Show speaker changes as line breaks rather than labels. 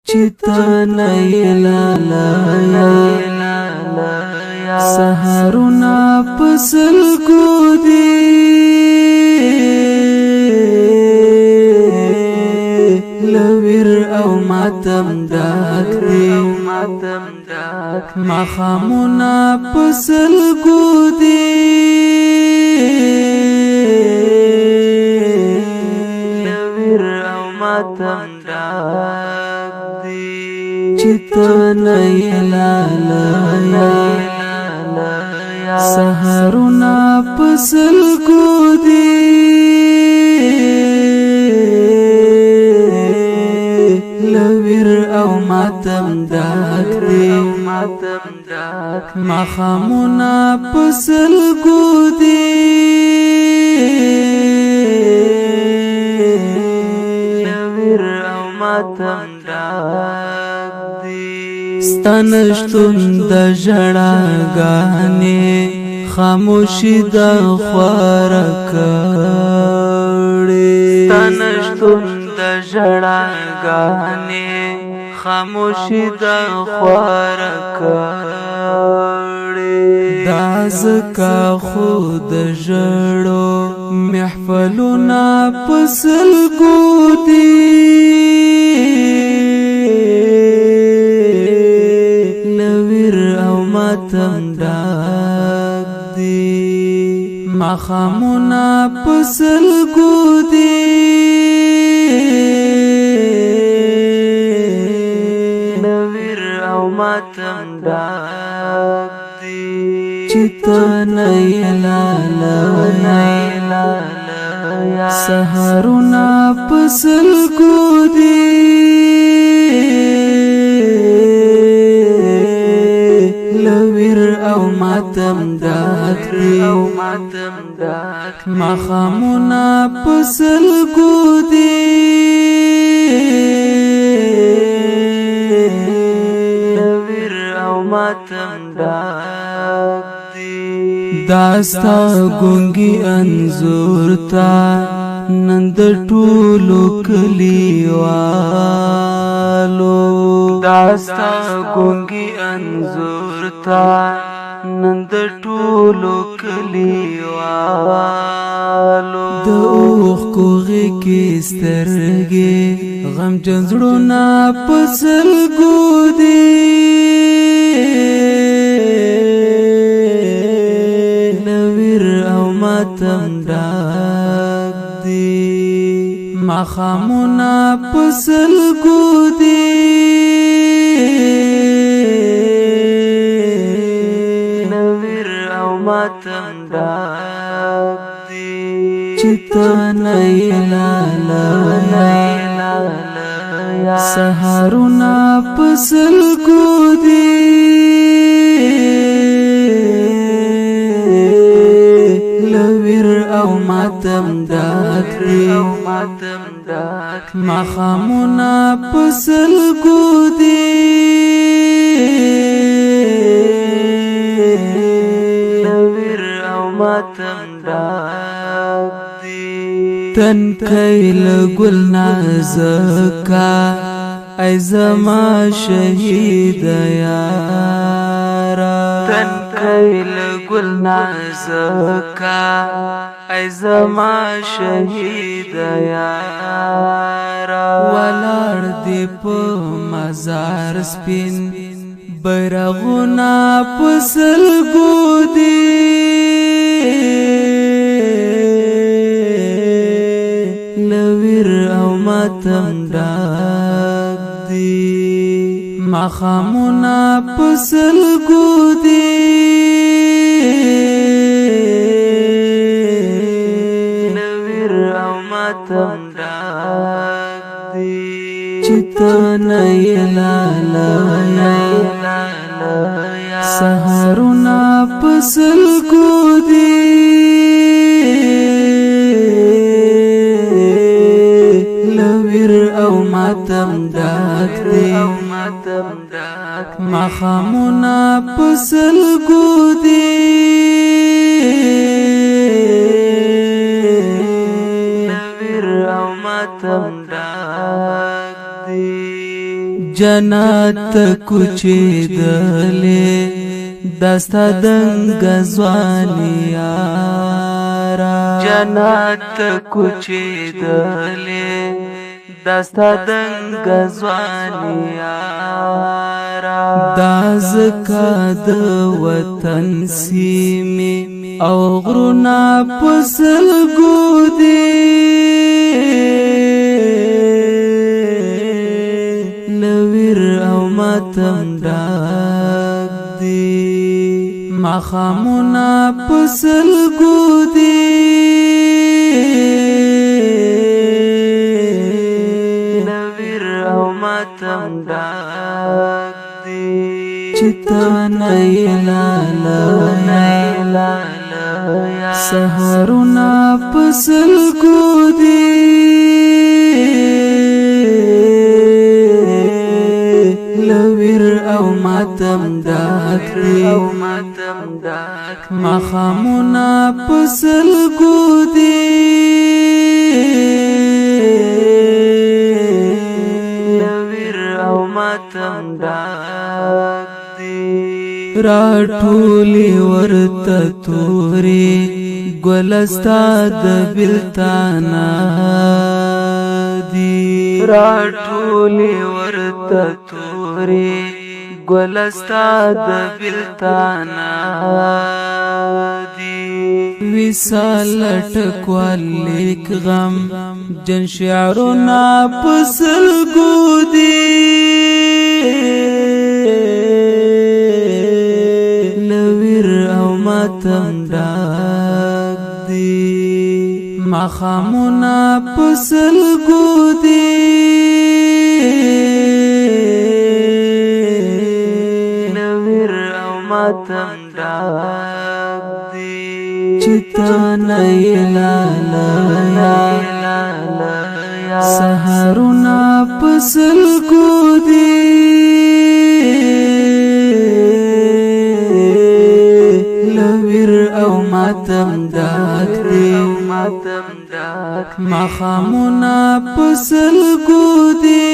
چتنا یلالا سحرنا پسل کو دی لویر او ماتم داک دی مخامنا پسل کو دی لویر او ماتم داک دی چتنا یلالا سحرنا پسل کو دی لویر او ماتم داک دی مخامنا پسل کو دی لویر او ماتم داک دی ستنشتون د ژړاګانې خاموشي د خوار کړي ستنشتون د ژړاګانې خاموشي د خوار کړي دازکا خود ژړو محفلونه پسل کو دی ماتم داک دی مخامنا پسل کو دی لویر او ماتم داک دی چتنا یلالا سحرنا پسل کو دی لویر او ماتم داک دی مخامنا پسل کو دی لویر او ماتم داک دی داستا گونگی انزور تا نند ټولو کلیوالو داستا گونگی انزور تا نند ټولو کلیوالو د اوخ کوغې کې سترګې غم جنزړونه پسل کو دی لویر او ماتم داک دی مخامنا پسل کو دی لویر او ماتم داک دی چتنا یلالا سحرنا پسل کو دی لویر او ماتم داک دی مخامنا پسل کو دی لویر او ماتم داک دی تن کایل گل نازکا ای زما شهید یارا تن کایل گل نازکا ای زما شهید یارا ولار دی په مزار سپین بیرغونه پسل کو دی لویر او ماتم داک دی مخامنا پسل کو دی لویر او ماتم داک دی چتنا یلالا سحرنا پسل کو دی لویر او ماتم داک دی مخامنا پسل کو دی لویر او ماتم داک دی جنات کوچې دلې دستا دنګ ځواني یارا جنات کوچې دلې دستا دنګ ځواني یارا دازکا د وطن سیمه او غرونا پسل ګودي لویر او ماتم ډاک دی مخامونا پسل ګودي لویر او ماتم ډاک دی چتا نیلا سحرنا پسل ګودي لویر او ماتم ډاک دی مخامونا پسل ګودي لویر او ماتم ډاک دی راټولی ورته توري ګلستا د بلتانا دی راټولی ورته توري ګلستا د بلتانا دی وصال ټکوال لیک غم جن شعرنا پسل ګودي ماتم ډاک دی مخامونا پسل ګودي لویر او ماتم ډاک دی چتا نیلا سحرنا پسل ګودي ماتم ډاک دی مخامونا پسل ګودي